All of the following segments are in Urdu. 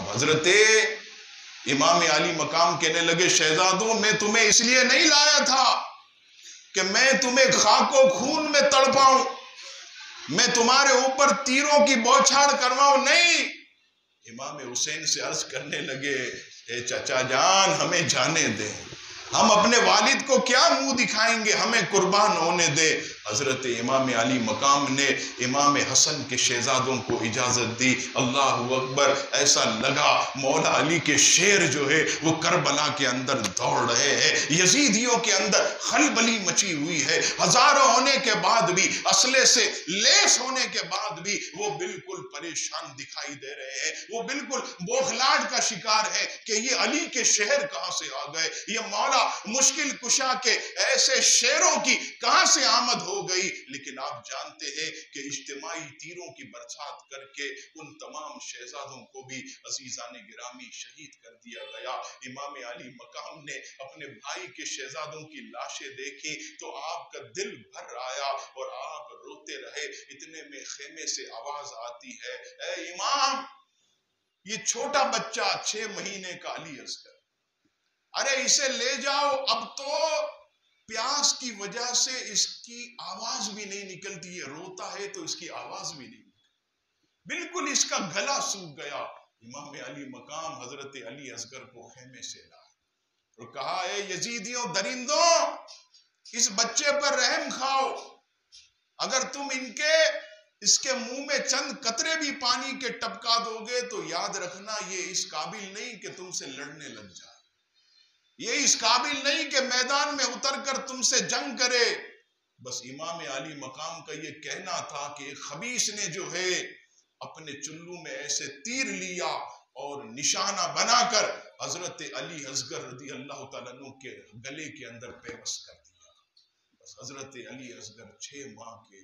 اب حضرت امام علی مقام کہنے لگے شہزادوں میں تمہیں اس لیے نہیں لایا تھا کہ میں تمہیں خاک و خون میں تڑپاؤں، میں تمہارے اوپر تیروں کی بوچھاڑ کرواؤں، نہیں۔ امام حسین سے عرض کرنے لگے اے چچا جان ہمیں جانے دیں، ہم اپنے والد کو کیا منہ دکھائیں گے، ہمیں قربان ہونے دے۔ حضرت امام علی مقام نے امام حسن کے شہزادوں کو اجازت دی۔ اللہ اکبر، ایسا لگا مولا علی کے شیر جو ہے وہ کربلا کے اندر دوڑ رہے ہیں، یزیدیوں کے اندر خلبلی مچی ہوئی ہے، ہزاروں ہونے کے بعد بھی، اسلحے سے لیس ہونے کے بعد بھی وہ بالکل پریشان دکھائی دے رہے ہیں، وہ بالکل بوکھلاہٹ کا شکار ہے کہ یہ علی کے شہر کہاں سے آ گئے، یہ مولا مشکل کشا کے ایسے شیروں کی کہاں سے آمد ہو گئی۔ لیکن آپ جانتے ہیں کہ اجتماعی تیروں کی برسات کر کے ان تمام شہزادوں کو بھی عزیزان گرامی شہید کر دیا گیا۔ امام علی مقام نے اپنے بھائی کے شہزادوں کی لاشیں دیکھی تو آپ کا دل بھر آیا اور آپ روتے رہے۔ اتنے میں خیمے سے آواز آتی ہے اے امام، یہ چھوٹا بچہ 6 مہینے کا علی اصغر، ارے اسے لے جاؤ، اب تو پیاس کی وجہ سے اس کی آواز بھی نہیں نکلتی ہے، روتا ہے تو اس کی آواز بھی نہیں نکلتی، بالکل اس کا گلا سوکھ گیا۔ امام علی مقام حضرت علی اصغر کو خیمے سے لائے اور کہا اے یزیدیوں درندوں، اس بچے پر رحم کھاؤ، اگر تم اس کے منہ میں چند قطرے بھی پانی کے ٹپکا دو گے تو یاد رکھنا یہ اس قابل نہیں کہ تم سے لڑنے لگ جائے، یہ اس قابل نہیں کہ میدان میں اتر کر تم سے جنگ کرے۔ بس امام علی مقام کا یہ کہنا تھا کہ ایک خبیث نے جو ہے اپنے چلو میں ایسے تیر لیا اور نشانہ بنا کر حضرت علی اصغر رضی اللہ تعالیٰ عنہ کے گلے کے اندر پیوست کر دیا۔ بس حضرت علی اصغر 6 ماہ کے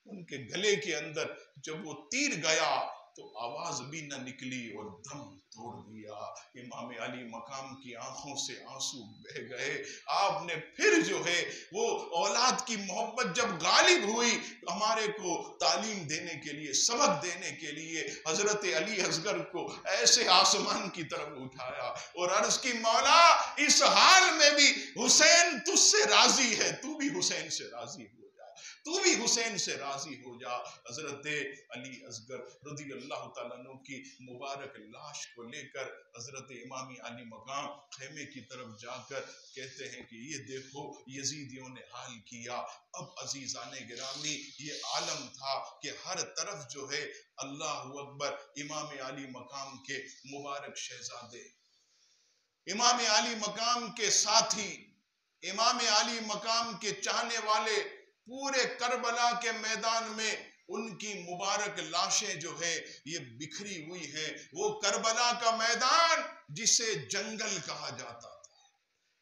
ان کے گلے کے اندر جب وہ تیر گیا تو آواز بھی نہ نکلی اور دم توڑ دیا۔ امام علی مقام کی آنکھوں سے آنسو بہہ گئے۔ آپ نے پھر جو ہے وہ اولاد کی محبت جب غالب ہوئی ہمارے کو تعلیم دینے کے لیے، سبق دینے کے لیے، حضرت علی اصغر کو ایسے آسمان کی طرف اٹھایا اور عرض کی مولا اس حال میں بھی حسین تجھ سے راضی ہے، تو بھی حسین سے راضی ہو، تو بھی حسین سے راضی ہو جا۔ حضرت علی اصغر رضی اللہ تعالیٰ عنہ کی مبارک لاش کو لے کر حضرت امام علی مقام خیمے کی طرف جا کر کہتے ہیں کہ یہ دیکھو یزیدیوں نے حال کیا۔ اب عزیزان گرامی یہ عالم تھا کہ ہر طرف جو ہے اللہ اکبر امام علی مقام کے مبارک شہزادے، امام علی مقام کے ساتھی، امام علی مقام کے چاہنے والے پورے کربلا کے میدان میں ان کی مبارک لاشیں جو ہے یہ بکھری ہوئی ہیں۔ وہ کربلا کا میدان جسے جنگل کہا جاتا تھا،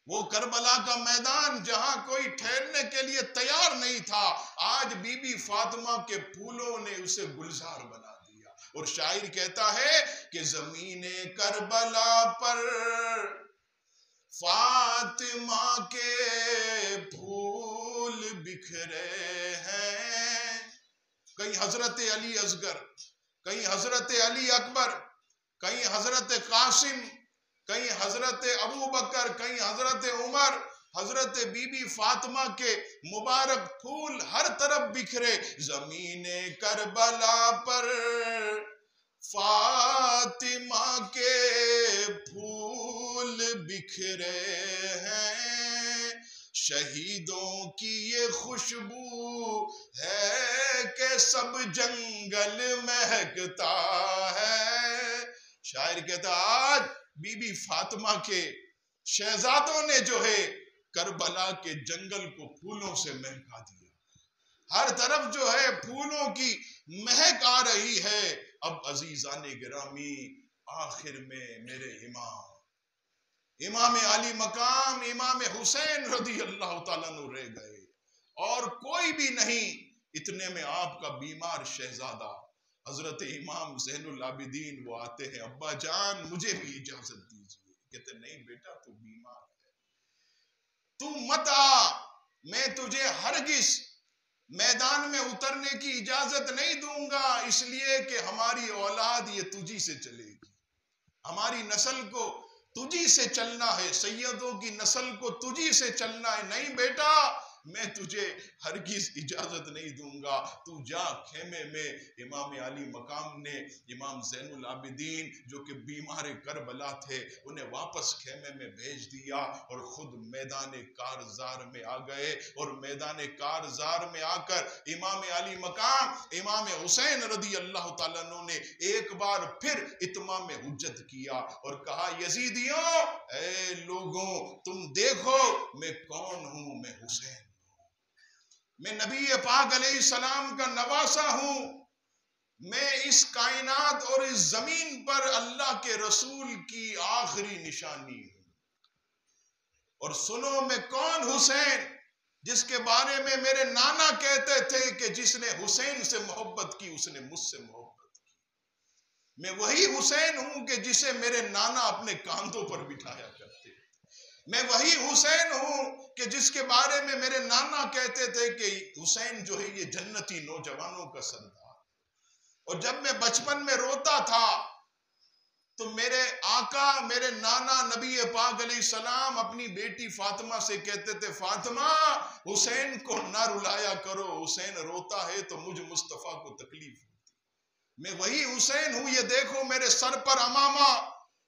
وہ کربلا کا میدان جہاں کوئی ٹھہرنے کے لیے تیار نہیں تھا، آج بی بی فاطمہ کے پھولوں نے اسے گلزار بنا دیا۔ اور شاعر کہتا ہے کہ زمین کربلا پر فاطمہ کے پھول بکھرے ہیں، کہیں حضرت علی اصغر، کہیں حضرت علی اکبر، کہیں حضرت قاسم، کہیں حضرت ابو بکر، کہیں حضرت عمر، حضرت بی بی فاطمہ کے مبارک پھول ہر طرف بکھرے۔ زمین کربلا پر فاطمہ کے پھول بکھرے ہیں، شہیدوں کی یہ خوشبو ہے کہ سب جنگل مہکتا ہے۔ شاعر کہتا آج بی بی فاطمہ کے شہزادوں نے جو ہے کربلا کے جنگل کو پھولوں سے مہکا دیا، ہر طرف جو ہے پھولوں کی مہک آ رہی ہے۔ اب عزیزان گرامی آخر میں میرے امام علی مقام امام حسین رضی اللہ تعالیٰ عنہ رہ گئے اور کوئی بھی نہیں۔ اتنے میں آپ کا بیمار شہزادہ حضرت امام زین العابدین وہ آتے ہیں، ابا جان مجھے بھی اجازت دیجیے۔ کہتے نہیں بیٹا تو بیمار ہے، تو مت آ، میں تجھے ہرگز میدان میں اترنے کی اجازت نہیں دوں گا، اس لیے کہ ہماری اولاد یہ تجھی سے چلے گی، ہماری نسل کو تجھی سے چلنا ہے، سیدوں کی نسل کو تجھی سے چلنا ہے. نہیں بیٹا، میں تجھے ہرگز اجازت نہیں دوں گا، تو جا خیمے میں. امام علی مقام نے امام زین العابدین جو کہ بیمار کربلا تھے انہیں واپس خیمے میں بھیج دیا اور خود میدان کارزار میں آ گئے. اور میدان کارزار میں آ کر امام علی مقام امام حسین رضی اللہ تعالیٰ عنہ نے ایک بار پھر اتمام حجت کیا اور کہا یزیدیوں، اے لوگوں تم دیکھو میں کون ہوں، میں حسین، میں نبی پاک علیہ السلام کا نواسا ہوں، میں اس کائنات اور اس زمین پر اللہ کے رسول کی آخری نشانی ہوں. اور سنو میں کون حسین، جس کے بارے میں میرے نانا کہتے تھے کہ جس نے حسین سے محبت کی اس نے مجھ سے محبت کی. میں وہی حسین ہوں کہ جسے میرے نانا اپنے کاندھوں پر بٹھایا کرتے. میں وہی حسین ہوں کہ جس کے بارے میں میرے نانا کہتے تھے کہ حسین جو ہے یہ جنتی نوجوانوں کا سردار. اور جب میں بچپن میں روتا تھا تو میرے آقا میرے نانا نبی پاک علیہ السلام اپنی بیٹی فاطمہ سے کہتے تھے فاطمہ حسین کو نہ رلایا کرو، حسین روتا ہے تو مجھ مصطفیٰ کو تکلیف ہوتی. میں وہی حسین ہوں. یہ دیکھو میرے سر پر امامہ،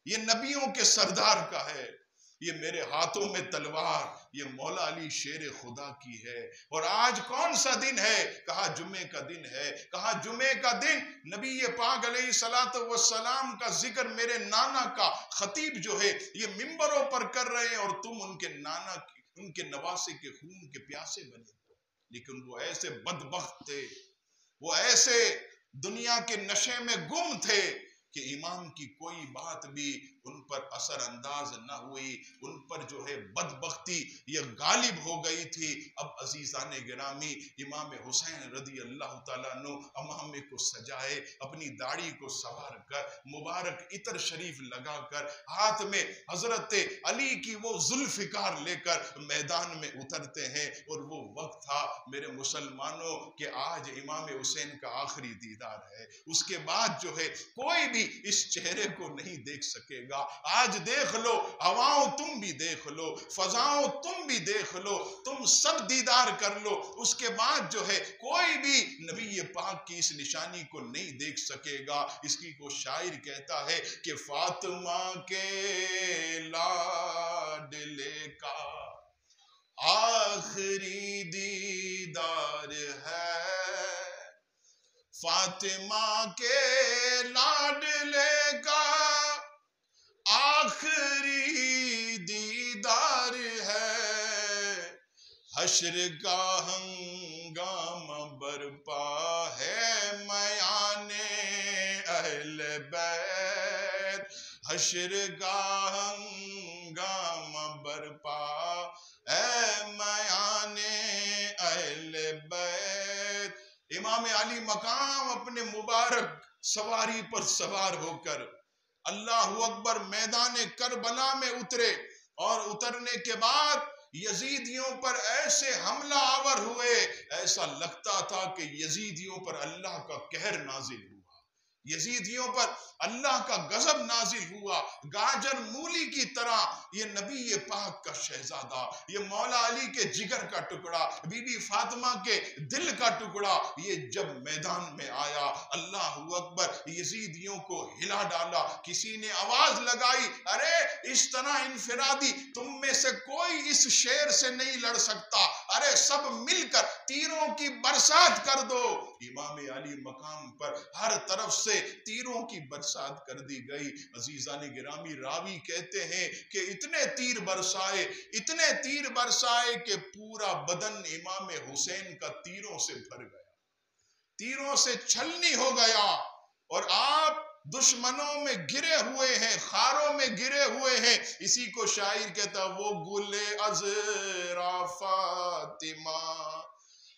یہ نبیوں کے سردار کا ہے. یہ میرے ہاتھوں میں تلوار، یہ مولا علی شیر خدا کی ہے. اور آج کون سا دن ہے؟ کہا جمعے کا دن ہے. کہا جمعے کا دن نبی پاک علیہ السلام کا ذکر میرے نانا کا خطیب جو ہے یہ ممبروں پر کر رہے ہیں اور تم ان کے نانا کی ان کے نواسے کے خون کے پیاسے بنے. لیکن وہ ایسے بدبخت تھے، وہ ایسے دنیا کے نشے میں گم تھے کہ امام کی کوئی بات بھی ان پر اثر انداز نہ ہوئی. ان پر جو ہے بدبختی یہ غالب ہو گئی تھی. اب عزیزان گرامی امام حسین رضی اللہ تعالیٰ عنہ امامے کو سجائے، اپنی داڑھی کو سنوار کر مبارک عطر شریف لگا کر ہاتھ میں حضرت علی کی وہ ذوالفقار لے کر میدان میں اترتے ہیں. اور وہ وقت تھا میرے مسلمانوں کہ آج امام حسین کا آخری دیدار ہے. اس کے بعد جو ہے کوئی بھی اس چہرے کو نہیں دیکھ سکے گا. آج دیکھ لو، ہواؤں تم بھی دیکھ لو، فضاؤں تم بھی دیکھ لو، تم سب دیدار کر لو. اس کے بعد جو ہے کوئی بھی نبی پاک کی اس نشانی کو نہیں دیکھ سکے گا. اس کی کو شاعر کہتا ہے کہ فاطمہ کے لاڈلے کا آخری دیدار ہے، فاطمہ کے لاڈلے کا آخری دیدار ہے. حشر کا ہنگامہ برپا ہے میان اہل بیت، حشر کا ہنگامہ برپا ہے میان اہل بیت. امام علی مقام اپنے مبارک سواری پر سوار ہو کر اللہ اکبر میدان کربلا میں اترے. اور اترنے کے بعد یزیدیوں پر ایسے حملہ آور ہوئے، ایسا لگتا تھا کہ یزیدیوں پر اللہ کا قہر نازل ہوا، یزیدیوں پر اللہ کا غضب نازل ہوا. گاجر مولی کی طرح یہ نبی پاک کا شہزادہ، یہ مولا علی کے جگر کا ٹکڑا، بی بی فاطمہ کے دل کا ٹکڑا، یہ جب میدان میں آیا اللہ اکبر یزیدیوں کو ہلا ڈالا. کسی نے آواز لگائی ارے اس طرح انفرادی تم میں سے کوئی اس شیر سے نہیں لڑ سکتا، ارے سب مل کر تیروں کی برسات کر دو. امام علی مقام پر ہر طرف سے تیروں کی برسات کر دی گئی. عزیزان گرامی راوی کہتے ہیں کہ اتنے تیر برسائے کہ پورا بدن امام حسین کا تیروں سے بھر گیا، تیروں سے چھلنی ہو گیا. اور آپ دشمنوں میں گرے ہوئے ہیں، خاروں میں گرے ہوئے ہیں. اسی کو شاعر کہتا وہ گل عذرا فاطمہ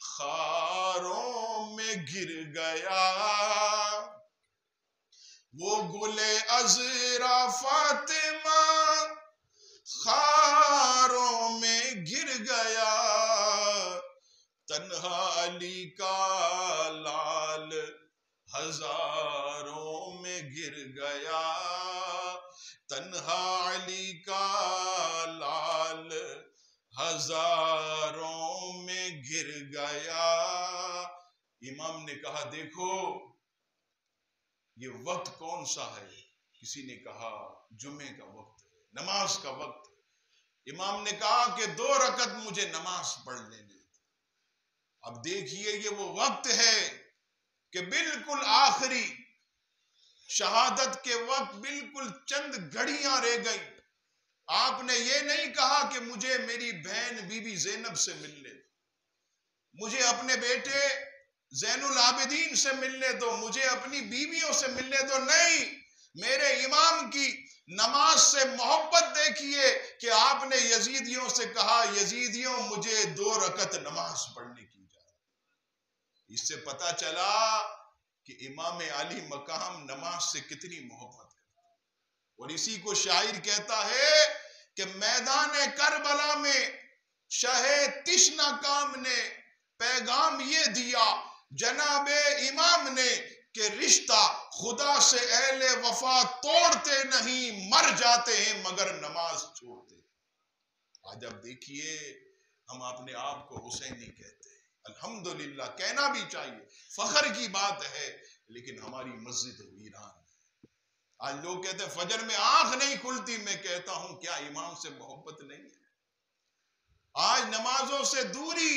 خاروں میں گر گیا، وہ گل عذرا فاطمہ خاروں میں گر گیا، تنہا علی کا لال ہزاروں میں گر گیا، تنہا علی کا لال ہزاروں میں گر گیا. امام نے کہا دیکھو یہ وقت کون سا ہے؟ کسی نے کہا جمعے کا وقت ہے، نماز کا وقت ہے. امام نے کہا کہ 2 رکعت مجھے نماز پڑھنے دے. اب دیکھیے یہ وہ وقت ہے کہ بالکل آخری شہادت کے وقت بالکل چند گھڑیاں رہ گئیں. آپ نے یہ نہیں کہا کہ مجھے میری بہن بی بی زینب سے ملنے دو، مجھے اپنے بیٹے زین العابدین سے ملنے دو، مجھے اپنی بیویوں سے ملنے دو. نہیں، میرے امام کی نماز سے محبت دیکھیے کہ آپ نے یزیدیوں سے کہا یزیدیوں مجھے 2 رکعت نماز پڑھنے کی اجازت. اس سے پتا چلا کہ امام علی مقام نماز سے کتنی محبت کرتا. اور اسی کو شاعر کہتا ہے کہ میدان کربلا میں شاہ تشنہ کام نے پیغام یہ دیا جناب امام نے کہ رشتہ خدا سے اہل وفا توڑتے نہیں، مر جاتے ہیں مگر نماز چھوڑتے. آج اب دیکھیے ہم اپنے آپ کو حسینی کہتے ہیں، الحمدللہ کہنا بھی چاہیے، فخر کی بات ہے، لیکن ہماری مسجد ویران ہے. آج لوگ کہتے ہیں فجر میں آنکھ نہیں کھلتی. میں کہتا ہوں کیا امام سے محبت نہیں ہے؟ آج نمازوں سے دوری.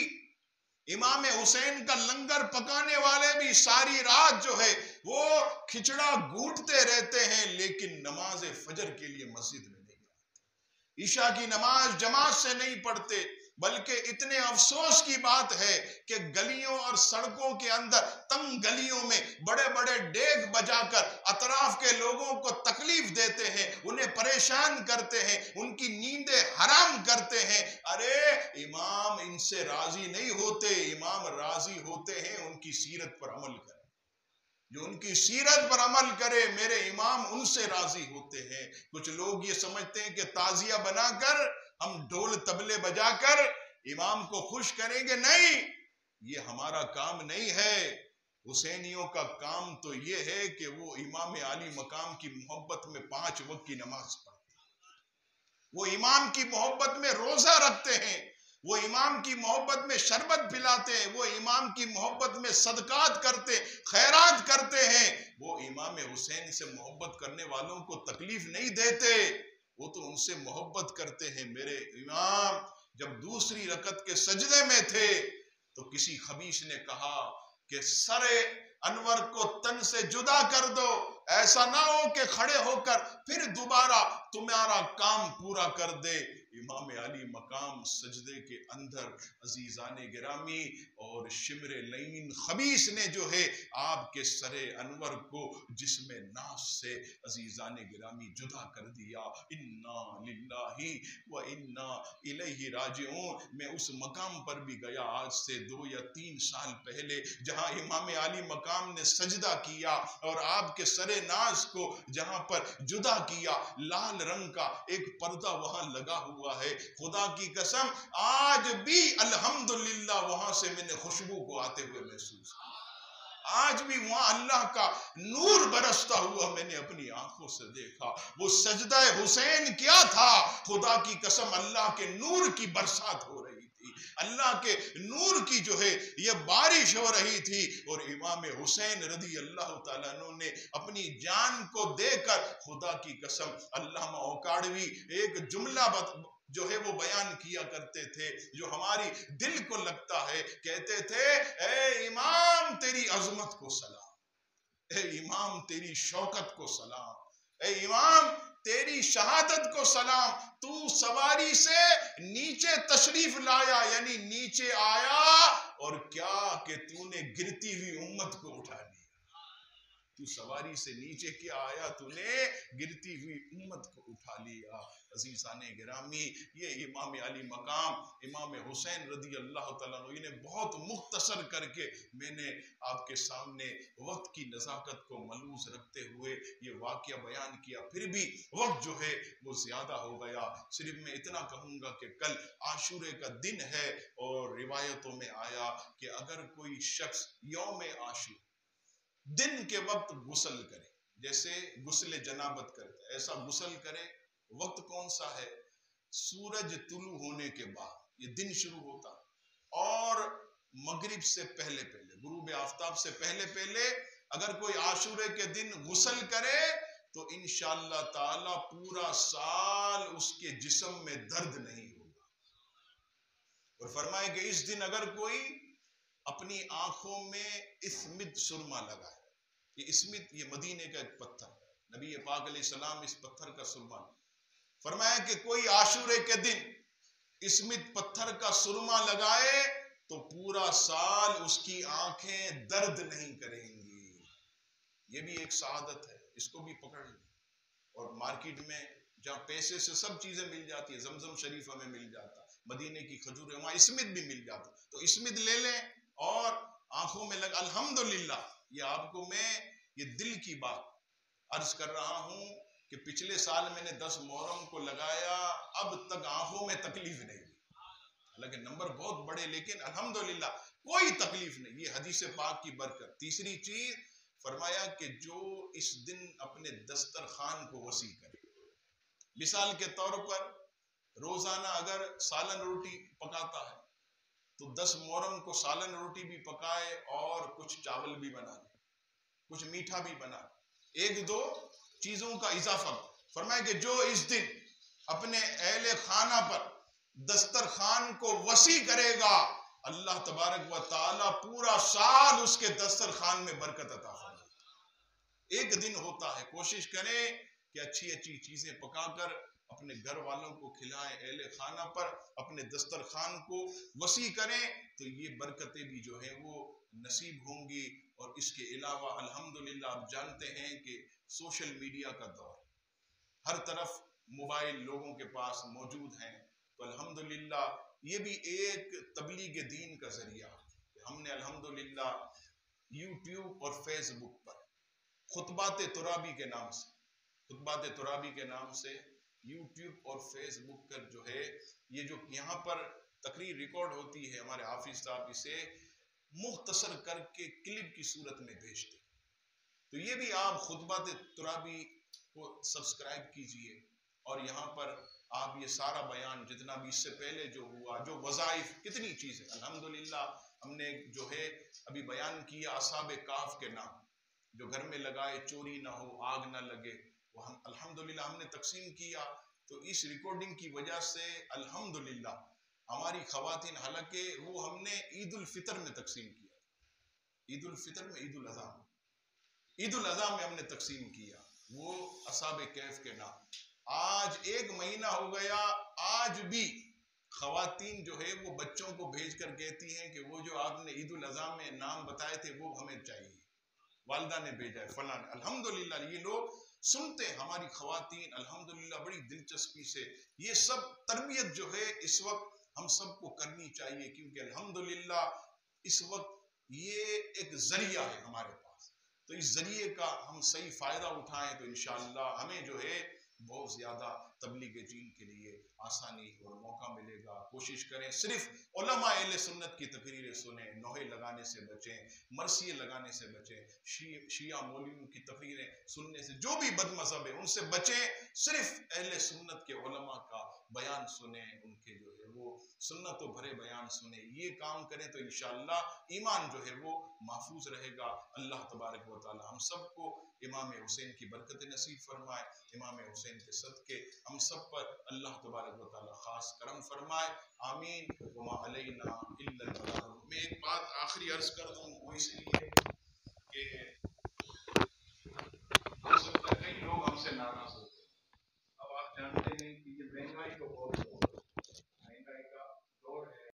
امام حسین کا لنگر پکانے والے بھی ساری رات جو ہے وہ کھچڑا گھونٹتے رہتے ہیں، لیکن نماز فجر کے لیے مسجد میں نہیں آتے، عشاء کی نماز جماعت سے نہیں پڑھتے. بلکہ اتنے افسوس کی بات ہے کہ گلیوں اور سڑکوں کے اندر تنگ گلیوں میں بڑے بڑے ڈیگ بجا کر اطراف کے لوگوں کو تکلیف دیتے ہیں، انہیں پریشان کرتے ہیں، ان کی نیندیں حرام کرتے ہیں. ارے امام ان سے راضی نہیں ہوتے، امام راضی ہوتے ہیں ان کی سیرت پر عمل کریں. جو ان کی سیرت پر عمل کرے میرے امام ان سے راضی ہوتے ہیں. کچھ لوگ یہ سمجھتے ہیں کہ تعزیہ بنا کر ہم ڈھول تبلے بجا کر امام کو خوش کریں گے. نہیں، یہ ہمارا کام نہیں ہے. حسینیوں کا کام تو یہ ہے کہ وہ امام علی مقام کی محبت میں 5 وقت کی نماز پڑھتے ہیں، وہ امام کی محبت میں روزہ رکھتے ہیں، وہ امام کی محبت میں شربت پلاتے ہیں، وہ امام کی محبت میں صدقات کرتے، خیرات کرتے ہیں. وہ امام حسین سے محبت کرنے والوں کو تکلیف نہیں دیتے، وہ تو ان سے محبت کرتے ہیں. میرے امام جب دوسری رکعت کے سجدے میں تھے تو کسی خبیث نے کہا کہ سر انور کو تن سے جدا کر دو، ایسا نہ ہو کہ کھڑے ہو کر پھر دوبارہ تمہارا کام پورا کر دے. امام علی مقام سجدے کے اندر عزیزان گرامی اور شمر لعین خبیث نے جو ہے آپ کے سر انور کو جسم ناس سے عزیزان گرامی جدا کر دیا. انا للہ و انا الیہ راجعون. میں اس مقام پر بھی گیا آج سے 2 یا 3 سال پہلے، جہاں امام علی مقام نے سجدہ کیا اور آپ کے سر ناز کو جہاں پر جدا کیا، لال رنگ کا ایک پردہ وہاں لگا ہوا ہے. خدا کی قسم آج بھی الحمدللہ وہاں سے میں نے خوشبو کو آتے ہوئے محسوس کیا. آج بھی وہاں اللہ کا نور برستا ہوا میں نے اپنی آنکھوں سے دیکھا. وہ سجدہ حسین کیا تھا؟ خدا کی قسم اللہ کے نور کی برسات ہو رہی تھی، اللہ کے نور کی جو ہے یہ بارش ہو رہی تھی. اور امام حسین رضی اللہ تعالیٰ عنہ نے اپنی جان کو دے کر، خدا کی قسم علامہ اوکاڑوی ایک جملہ جو ہے وہ بیان کیا کرتے تھے جو ہماری دل کو لگتا ہے. کہتے تھے اے امام تیری عظمت کو سلام، اے امام تیری شوکت کو سلام، اے امام تیری شہادت کو سلام. تو سواری سے نیچے تشریف لایا، یعنی نیچے آیا، اور کیا کہ تو نے گرتی ہوئی امت کو اٹھا لیا. تو سواری سے نیچے کیا آیا؟ تو نے گرتی ہوئی امت کو اٹھا لیا. عزیزان گرامی یہ امام علی مقام امام حسین رضی اللہ تعالیٰ عنہ نے بہت مختصر کر کے میں نے آپ کے سامنے وقت کی نزاکت کو ملحوظ رکھتے ہوئے یہ واقعہ بیان کیا. پھر بھی وقت جو ہے وہ زیادہ ہو گیا. صرف میں اتنا کہوں گا کہ کل عاشورے کا دن ہے اور روایتوں میں آیا کہ اگر کوئی شخص یوم عاشور دن کے وقت غسل کرے جیسے غسل جنابت کرتا ہے ایسا غسل کرے. وقت کون سا ہے؟ سورج طلوع ہونے کے بعد یہ دن شروع ہوتا، اور مغرب سے پہلے پہلے، غروب آفتاب سے پہلے پہلے اگر کوئی عاشورے کے دن غسل کرے تو انشاءاللہ تعالی پورا سال اس کے جسم میں درد نہیں ہوگا. اور فرمائے کہ اس دن اگر کوئی اپنی آنکھوں میں اسمت سرما لگائے، یہ اسمت یہ مدینے کا ایک پتھر، نبی پاک علیہ السلام اس پتھر کا سرما، فرمایا کہ کوئی عاشورے کے دن اسمت پتھر کا سرما لگائے تو پورا سال اس کی آنکھیں درد نہیں کریں گی. یہ بھی ایک سعادت ہے، اس کو بھی پکڑ لیں. اور مارکیٹ میں جہاں پیسے سے سب چیزیں مل جاتی ہیں، زمزم شریف ہمیں مل جاتا، مدینے کی کھجوریں، وہاں اسمت بھی مل جاتا، تو اسمت لے لیں اور آنکھوں میں لگ. الحمدللہ یہ آپ کو میں یہ دل کی بات عرض کر رہا ہوں کہ پچھلے سال میں نے 10 محرم کو لگایا، اب تک آنکھوں میں تکلیف نہیں ہوئی. حالانکہ نمبر بہت بڑے، لیکن الحمدللہ کوئی تکلیف نہیں. یہ حدیث پاک کی برکت. تیسری چیز فرمایا کہ جو اس دن اپنے دسترخوان کو وسیع کرے، مثال کے طور پر روزانہ اگر سالن روٹی پکاتا ہے تو 10 محرم کو سالن روٹی بھی پکائے اور کچھ چاول بھی بنا لے، کچھ میٹھا بھی بنا لے، 1-2 چیزوں کا اضافہ. فرمایا کہ جو اس دن اپنے اہل خانہ پر دسترخوان کو وسیع کرے گا، اللہ تبارک و تعالی پورا سال اس کے دسترخوان میں برکت عطا فرمائے. ایک دن ہوتا ہے، کوشش کریں کہ اچھی اچھی چیزیں پکا کر اپنے گھر والوں کو کھلائیں، اہل خانہ پر اپنے دسترخوان کو وسیع کریں تو یہ برکتیں بھی جو ہیں وہ نصیب ہوں گی. اور اس کے علاوہ الحمدللہ آپ جانتے ہیں کہ سوشل میڈیا کا دور، ہر طرف موبائل لوگوں کے پاس موجود ہیں، تو الحمدللہ یہ بھی ایک تبلیغ دین کا ذریعہ. ہم نے الحمدللہ یوٹیوب اور فیس بک پر خطبات ترابی کے نام سے یوٹیوب اور فیس بک پر جو ہے یہ جو یہاں پر تقریر ریکارڈ ہوتی ہے، ہمارے حافظ صاحب اسے مختصر کر کے کلپ کی صورت میں بھیجتے. تو یہ بھی آپ خطبات ترابی کو سبسکرائب کیجئے، اور یہاں پر آپ یہ سارا بیان جتنا بھی اس سے پہلے جو ہوا، جو وظائف، کتنی چیزیں الحمدللہ ہم نے جو ہے ابھی بیان کیا. اصحاب کہف کے نام جو گھر میں لگائے، چوری نہ ہو، آگ نہ لگے، وہ ہم الحمدللہ ہم نے تقسیم کیا. تو اس ریکارڈنگ کی وجہ سے الحمدللہ ہماری خواتین، حالانکہ وہ ہم نے عید الفطر میں تقسیم کیا، عید الفطر میں، عید الاضحیٰ میں ہم نے تقسیم کیا وہ اصحاب کہف کے نام. آج 1 مہینہ ہو گیا، آج بھی خواتین جو ہے وہ بچوں کو بھیج کر کہتی ہیں کہ وہ جو آپ نے عید الاضحیٰ میں نام بتائے تھے وہ ہمیں چاہیے، والدہ نے بھیجا ہے فلاں. الحمدللہ یہ لوگ سنتے ہیں، ہماری خواتین الحمدللہ بڑی دلچسپی سے. یہ سب تربیت جو ہے اس وقت ہم سب کو کرنی چاہیے، کیونکہ الحمدللہ اس وقت یہ ایک ذریعہ ہے ہمارے پاس. تو اس ذریعے کا ہم صحیح فائدہ اٹھائیں تو انشاءاللہ ہمیں جو ہے بہت زیادہ تبلیغ دین کے لیے آسانی اور موقع ملے گا. کوشش کریں صرف علماء اہل سنت کی تقریریں سنیں، نوحے لگانے سے بچیں، مرثیے لگانے سے بچیں، شیعہ مولویوں کی تقریریں سننے سے، جو بھی بد مذہب ہے ان سے بچیں. صرف اہل سنت کے علماء کا بیان سنیں، ان کے جو ہے وہ سنت و بھرے بیان سنیں. یہ کام کریں تو انشاءاللہ ایمان جو ہے وہ محفوظ رہے گا. اللہ تبارک و تعالی ہم سب کو امام حسین کی برکت نصیب فرمائے. امام حسین کے صدقے ہم سب پر اللہ تبارک و تعالی خاص کرم فرمائے. آمین. وما علینا الا البلاغ. میں ایک بات آخری عرض کر دوں، وہ اس لیے کہ ہو سکتا ہے کئی لوگ ہم سے ناراض ہوتے ہیں. اب آپ جانتے ہیں کہ یہ مہنگائی کو بہت